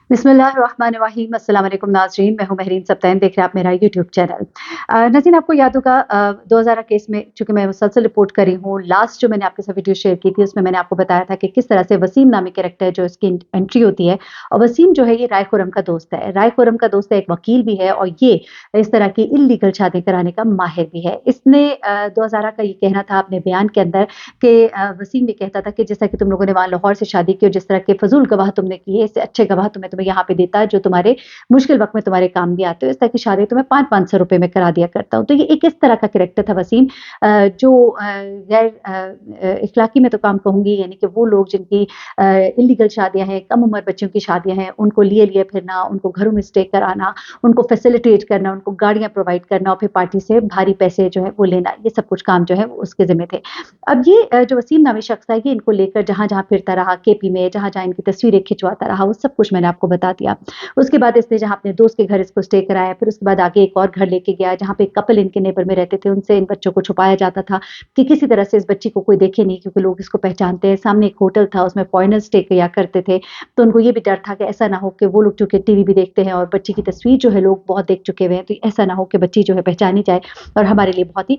बिस्मिल्लाहिर्रहमानिर्रहीम। अस्सलाम वालेकुम नाज़रीन, मैं हूँ महरीन सब्तैन, देख रहे हैं आप मेरा यूट्यूब चैनल। नाज़रीन, आपको याद होगा 2000 केस में चूँकि मैं मुसलसल रिपोर्ट कर रही हूँ, लास्ट जो मैंने आपके साथ वीडियो शेयर की थी उसमें मैंने आपको बताया था कि किस तरह से वसीम नामी कैरेक्टर जो इसकी एंट्री होती है, और वसीम जो है ये राय खुर्रम का दोस्त है। राय खुर्रम का दोस्त है, एक वकील भी है और ये इस तरह की इल्लीगल शादी कराने का माहिर भी है। इसने 2000 का ये कहना था अपने बयान के अंदर कि वसीम ये कहता था कि जैसा कि तुम लोगों ने वहाँ लाहौर से शादी की और जिस तरह के फजूल गवाह तुमने किए, इससे अच्छे गवाह तुम्हें यहाँ पे देता जो तुम्हारे मुश्किल वक्त में तुम्हारे काम भी आते हो, इस तरह की शादी तुम्हें 500-500 रुपए में करा दिया करता हूँ। तो ये एक इस तरह का कैरेक्टर था वसीम, जो गैर इखलाकी में तो काम कहूंगी, यानी कि वो लोग जिनकी इलीगल शादियां हैं, कम उम्र बच्चों की शादियां हैं, उनको लिए लिए फिरना, उनको घरों में स्टे कराना, उनको फैसिलिटेट करना, उनको गाड़ियां प्रोवाइड करना और फिर पार्टी से भारी पैसे जो है वो लेना, ये सब कुछ काम जो है वो उसके जिम्मे थे। अब ये जो वसीम नामी शख्स था, ये इनको लेकर जहां जहां फिरता रहा, केपी में जहां जहां इनकी तस्वीरें खिंचवाता रहा, वो सब कुछ मैंने आपको बता दिया। उसके बाद इसने जहां अपने दोस्त के घर इसको स्टे कराया, फिर उसके बाद आगे एक और घर लेके गया जहां पे कपल इनके नेबर में रहते थे, उनसे इन बच्चों को छुपाया जाता था कि किसी तरह से इस बच्ची को कोई देखे नहीं, क्योंकि लोग इसको पहचानते हैं। सामने एक होटल था, उसमें फॉरेनर स्टे किया करते थे, तो उनको ये भी डर था कि ऐसा ना हो कि वो लोग चूंकि टीवी भी देखते हैं और बच्ची की तस्वीर जो है लोग बहुत देख चुके हुए हैं, तो ऐसा ना हो कि बच्ची जो है पहचानी जाए और हमारे लिए बहुत ही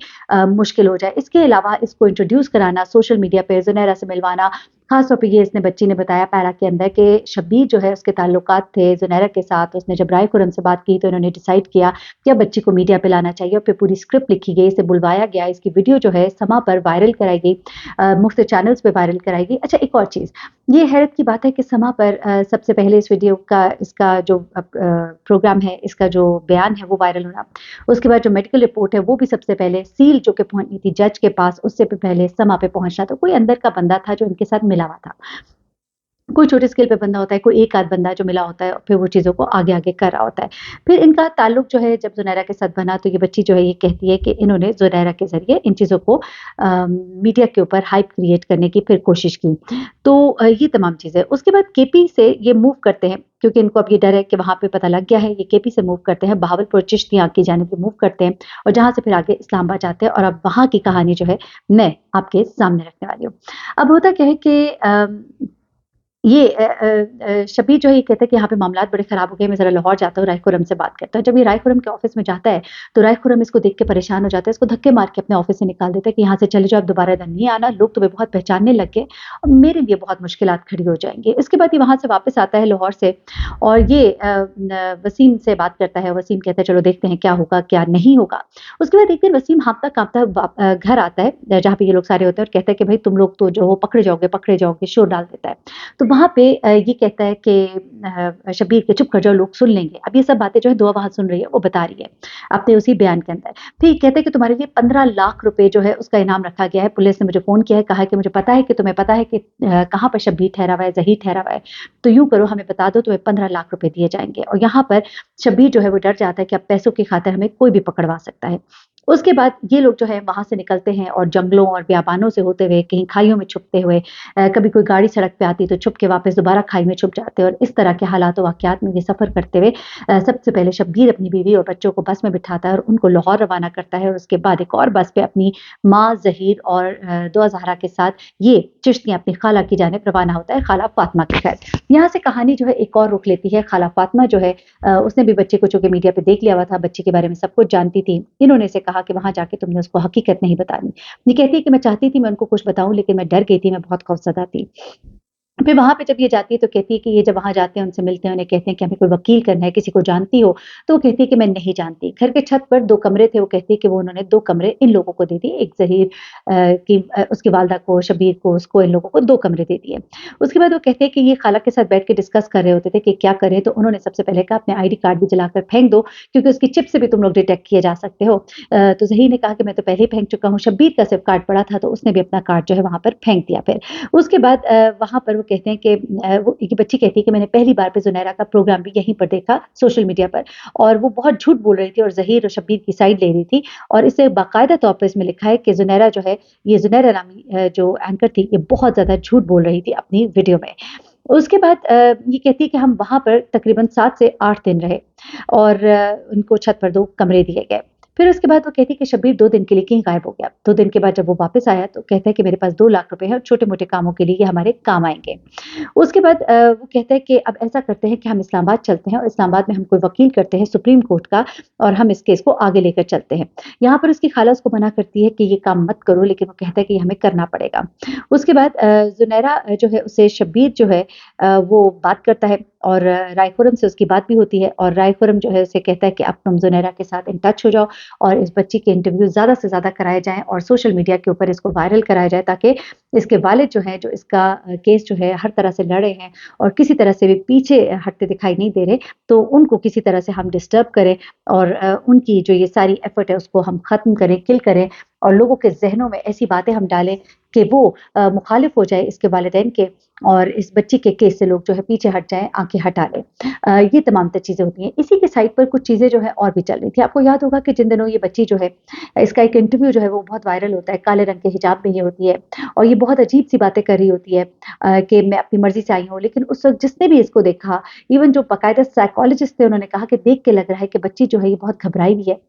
मुश्किल हो जाए। इसके अलावा इसको इंट्रोड्यूस कराना सोशल मीडिया पे, जुनैरा से मिलवाना, खास तौर पे ये इसने बच्ची ने बताया पैरा के अंदर कि शब्बीर जो है उसके ताल्लुकात थे जुनैरा के साथ। उसने जब राय खुर्रम से बात की तो इन्होंने डिसाइड किया कि अब बच्ची को मीडिया पे लाना चाहिए और फिर पूरी स्क्रिप्ट लिखी गई, इसे बुलवाया गया, इसकी वीडियो जो है समा पर वायरल कराई गई, मुख्तलिफ चैनल्स पे वायरल कराई गई। अच्छा, एक और चीज़ ये हैरत की बात है कि समा पर सबसे पहले इस वीडियो का इसका जो प्रोग्राम है, इसका जो बयान है वो वायरल हो रहा, उसके बाद जो मेडिकल रिपोर्ट है वो भी सबसे पहले सील जो कि पहुंचनी थी जज के पास, उससे भी पहले समा पे पहुंचना। तो कोई अंदर का बंदा था जो इनके साथ मिला हुआ था, कोई छोटे स्केल पे बंदा होता है, कोई एक आध बंदा जो मिला होता है और फिर वो चीज़ों को आगे आगे कर रहा होता है। फिर इनका ताल्लुक जो है जब जुनैरा के साथ बना, तो ये बच्ची जो है ये कहती है कि इन्होंने जुनैरा के ज़रिए इन चीज़ों को मीडिया के ऊपर हाइप क्रिएट करने की फिर कोशिश की। तो ये तमाम चीज़ें उसके बाद केपी से ये मूव करते हैं, क्योंकि इनको अब ये डर है कि वहाँ पे पता लग गया है, ये केपी से मूव करते हैं, बहावलपुर चिश्तियाँ की जानिब मूव करते हैं और जहाँ से फिर आगे इस्लामाबाद जाते हैं। और अब वहाँ की कहानी जो है मैं आपके सामने रखने वाली हूँ। अब होता क्या है कि ये शब्बीर जो है ये कहता है कि यहाँ पे मामलात बड़े ख़राब हो गए, मैं ज़रा लाहौर जाता हूँ, राय खुर्रम से बात करता हूँ। जब ये राय खुर्रम के ऑफ़िस में जाता है, तो राय खुर्रम इसको देख के परेशान हो जाता है, इसको धक्के मार के अपने ऑफ़िस से निकाल देता है कि यहाँ से चले जाओ, अब दोबारा इधर नहीं आना, लोग तुम्हें बहुत पहचानने लग गए और मेरे लिए बहुत मुश्किलात खड़ी हो जाएँगी। इसके बाद ये वहाँ से वापस आता है लाहौर से और ये वसीम से बात करता है। वसीम कहता है चलो देखते हैं क्या होगा, क्या नहीं होगा। उसके बाद एक दिन वसीम हाँफता-काँपता घर आता है जहाँ पे ये लोग सारे होते हैं और कहता है कि भई तुम लोग तो जो हो पकड़े जाओगे, शोर डाल देता है। तो वहाँ पे ये कहता है कि शब्बीर के चुप कर जाओ, लोग सुन लेंगे। अब ये सब बातें जो है दुआ वहाँ सुन रही है, वो बता रही है अपने उसी बयान के अंदर। फिर कहते हैं कि तुम्हारे लिए 15 लाख रुपए जो है उसका इनाम रखा गया है। पुलिस ने मुझे फ़ोन किया है, कहा है कि मुझे पता है कि तुम्हें पता है कि कहाँ पर शब्बीर ठहरा हुआ है, ज़हीर ठहरा हुआ है। तो यूँ करो, हमें बता दो, तुम्हें 15 लाख रुपए दिए जाएँगे। और यहाँ पर शब्बीर जो है वो डर जाता है कि अब पैसों की खातिर हमें कोई भी पकड़वा सकता है। उसके बाद ये लोग जो है वहाँ से निकलते हैं और जंगलों और बियाबानों से होते हुए कहीं खाइयों में छुपते हुए, कभी कोई गाड़ी सड़क पे आती तो छुप के वापस दोबारा खाई में छुप जाते और इस तरह के हालात वाक़यात में ये सफ़र करते हुए सबसे पहले शब्बीर अपनी बीवी और बच्चों को बस में बिठाता है और उनको लाहौर रवाना करता है। और उसके बाद एक और बस पे अपनी माँ ज़हीर और दुआ ज़हरा के साथ ये चिश्तियाँ अपनी खाला की जानिब रवाना होता है, खाला फ़ातिमा के घर। यहाँ से कहानी जो है एक और रुख लेती है। खाला फ़ातिमा जो है उसने भी बच्चे को चूँकि मीडिया पे देख लिया हुआ था, बच्चे के बारे में सब कुछ जानती थी। इन्होंने इसे कहा कि वहाँ जाके तुमने उसको हकीकत नहीं बतानी। ये कहती है कि मैं चाहती थी मैं उनको कुछ बताऊँ, लेकिन मैं डर गई थी, मैं बहुत खौफ़ज़दा थी। फिर वहाँ पे जब ये जाती है तो कहती है कि ये जब वहाँ जाते हैं, उनसे मिलते हैं, उन्हें कहते हैं कि हमें कोई वकील करना है, किसी को जानती हो? तो वो कहती है कि मैं नहीं जानती। घर के छत पर 2 कमरे थे, वो कहती है कि वो उन्होंने 2 कमरे इन लोगों को दे दिए, एक ज़हीर उसकी वालिदा को, शब्बीर को, उसको, इन लोगों को 2 कमरे दे दिए। उसके बाद वो कहते हैं कि ये खाला के साथ बैठ के डिस्कस कर रहे होते थे कि क्या करें, तो उन्होंने सबसे पहले कहा अपने आईडी कार्ड भी जलाकर फेंक दो, क्योंकि उसकी चिप से भी तुम लोग डिटेक्ट किए जा सकते हो। तो ज़हीर ने कहा कि मैं तो पहले ही फेंक चुका हूँ। शब्बीर का सिर्फ़ कार्ड पड़ा था, तो उसने भी अपना कार्ड जो है वहाँ पर फेंक दिया फिर। उसके बाद वहाँ पर वो कहते हैं कि वो ये बच्ची कहती है कि मैंने पहली बार पे ज़ुनैरा का प्रोग्राम भी यहीं पर देखा सोशल मीडिया पर, और वो बहुत झूठ बोल रही थी और ज़हीर और शब्बीर की साइड ले रही थी। और इसे बाकायदा तौर पे इसमें लिखा है कि ज़ुनैरा जो है, ये ज़ुनैरा नामी जो एंकर थी, ये बहुत ज़्यादा झूठ बोल रही थी अपनी वीडियो में। उसके बाद ये कहती है कि हम वहाँ पर तकरीबन 7 से 8 दिन रहे और उनको छत पर 2 कमरे दिए गए। फिर उसके बाद वो कहती है कि शब्बीर 2 दिन के लिए कहीं गायब हो गया। 2 दिन के बाद जब वो वापस आया तो कहता है कि मेरे पास 2 लाख रुपए हैं और छोटे-मोटे कामों के लिए ये हमारे काम आएँगे। उसके बाद वो कहता है कि अब ऐसा करते हैं कि हम इस्लामाबाद चलते हैं और इस्लामाबाद में हम कोई वकील करते हैं सुप्रीम कोर्ट का और हम इस केस को आगे लेकर चलते हैं। यहाँ पर उसकी खाला उसको मना करती है कि ये काम मत करो, लेकिन वो कहता है कि हमें करना पड़ेगा। उसके बाद ज़ुनैरा जो है उससे शब्बीर जो है वो बात करता है और राय खुर्रम से उसकी बात भी होती है और राय खुर्रम जो है उसे कहता है कि अब तुम ज़ुनैरा के साथ इन टच हो जाओ और इस बच्ची के इंटरव्यू ज़्यादा से ज़्यादा कराए जाएँ और सोशल मीडिया के ऊपर इसको वायरल कराया जाए, ताकि इसके वालिद जो हैं, जो इसका केस जो है हर तरह से लड़े हैं और किसी तरह से भी पीछे हटते दिखाई नहीं दे रहे, तो उनको किसी तरह से हम डिस्टर्ब करें और उनकी जो ये सारी एफर्ट है उसको हम ख़त्म करें, किल करें और लोगों के ज़हनों में ऐसी बातें हम डालें कि वो मुखालिफ हो जाए इसके वालिदैन के और इस बच्ची के केस से लोग जो है पीछे हट जाएँ, आँखें हटा लें। ये तमाम तर चीज़ें होती हैं। इसी के साइड पर कुछ चीज़ें जो है और भी चल रही थी। आपको याद होगा कि जिन दिनों ये बच्ची जो है इसका एक इंटरव्यू जो है वो बहुत वायरल होता है, काले रंग के हिजाब में ये होती है और ये बहुत अजीब-सी बातें कर रही होती है कि मैं अपनी मर्ज़ी से आई हूँ। लेकिन उस वक़्त जिसने भी इसको देखा, इवन जो बाकायदा साइकोलॉजिस्ट थे, उन्होंने कहा कि देख के लग रहा है कि बच्ची जो है ये बहुत घबराई हुई है।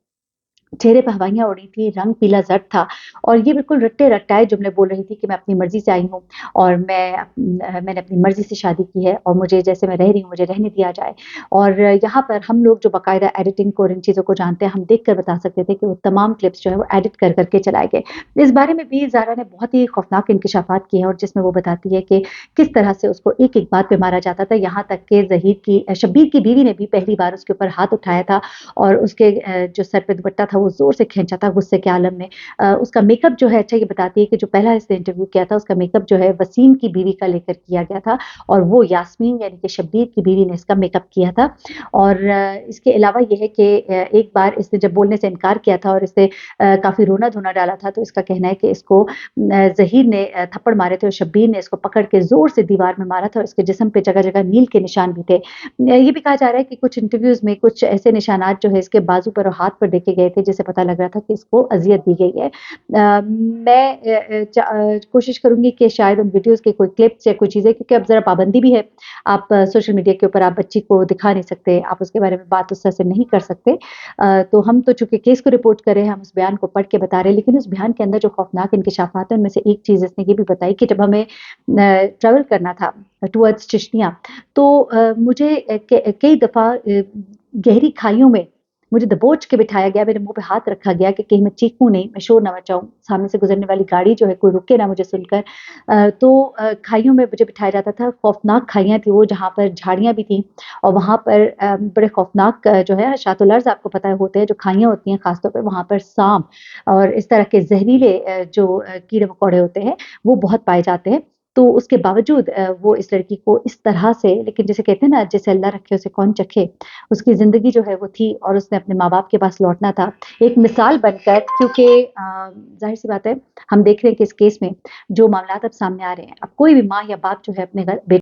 चेहरे पे हवाइयाँ उड़ी थी, रंग पीला ज़र्द था और ये बिल्कुल रट्टे-रटाए जुमले बोल रही थी कि मैं अपनी मर्ज़ी से आई हूँ और मैंने अपनी मर्ज़ी से शादी की है और मुझे जैसे मैं रह रही हूँ, मुझे रहने दिया जाए। और यहाँ पर हम लोग जो बाकायदा एडिटिंग को और इन चीज़ों को जानते हैं, हम देख कर बता सकते थे कि वो तमाम क्लिप्स जो है वो एडिट कर के चलाए गए। इस बारे में भी ज़ारा ने बहुत ही खौफ़नाक इंकशाफ़ात किए हैं और जिसमें वो बताती है कि किस तरह से उसको एक-एक बात पे मारा जाता था, यहाँ तक कि शब्बीर की बीवी ने भी पहली बार उसके ऊपर हाथ उठाया था और उसके जो सर पे दुपट्टा था वो ज़ोर से खींचा था गुस्से के आलम में। उसका मेकअप जो है, अच्छा ये बताती है कि जो पहला इसने इंटरव्यू किया था उसका मेकअप जो है वसीम की बीवी का लेकर किया गया था और वो यास्मीन यानी कि शब्बीर की बीवी ने इसका मेकअप किया था। और इसके अलावा ये है कि एक बार इसने जब बोलने से इनकार किया था और इसने काफ़ी रोना-धोना डाला था, तो इसका कहना है कि इसको ज़हीर ने थप्पड़ मारे थे और शब्बीर ने इसको पकड़ के ज़ोर से दीवार में मारा था और इसके जिस्म पे जगह-जगह नील के निशान भी थे। ये भी कहा जा रहा है कि कुछ इंटरव्यूज़ में कुछ ऐसे निशानात जो है इसके बाजू पर और हाथ पर देखे गए थे, जिससे पता लग रहा था कि इसको अज़ियत दी गई है। मैं कोशिश करूँगी कि शायद उन वीडियोज़ के कोई क्लिप्स या कोई चीज़ें, क्योंकि अब ज़रा पाबंदी भी है, आप सोशल मीडिया के ऊपर आप बच्ची को दिखा नहीं सकते, आप उसके बारे में बात उस तरह से नहीं कर सकते। तो हम तो चूँकि केस को रिपोर्ट कर रहे हैं, हम उस बयान को पढ़ के बता रहे हैं, लेकिन उस बयान के अंदर जो खौफ़नाक इंकशाफ़ात हैं, उनमें से एक चीज़ इसने ये भी बताई कि जब हमें ट्रैवल करना था टुवर्ड्स चिश्तिया, तो मुझे कई दफ़ा गहरी खाइयों में मुझे दबोच के बिठाया गया, मेरे मुँह पे हाथ रखा गया कि कहीं मैं चीखूँ नहीं, मैं शोर ना मचाऊँ, सामने से गुज़रने वाली गाड़ी जो है कोई रुके ना मुझे सुनकर। तो खाइयों में मुझे बिठाया जाता था, खौफ़नाक खाइयाँ थी वो, जहाँ पर झाड़ियाँ भी थीं और वहाँ पर बड़े खौफ़नाक जो है शातुल-अर्ज़ आपको पता है होते हैं, जो खाइयाँ होती हैं ख़ास तौर पे, वहाँ पर साँप और इस तरह के ज़हरीले जो कीड़े-मकोड़े होते हैं, वो बहुत पाए जाते हैं। तो उसके बावजूद वो इस लड़की को इस तरह से, लेकिन जिसे कहते हैं ना, जैसे अल्लाह रखे उसे कौन चखे, उसकी ज़िंदगी जो है वो थी और उसने अपने माँ-बाप के पास लौटना था। एक मिसाल बनकर, क्योंकि ज़ाहिर-सी बात है, हम देख रहे हैं कि इस केस में जो मामलात अब सामने आ रहे हैं, अब कोई भी माँ या बाप जो है अपने घर बे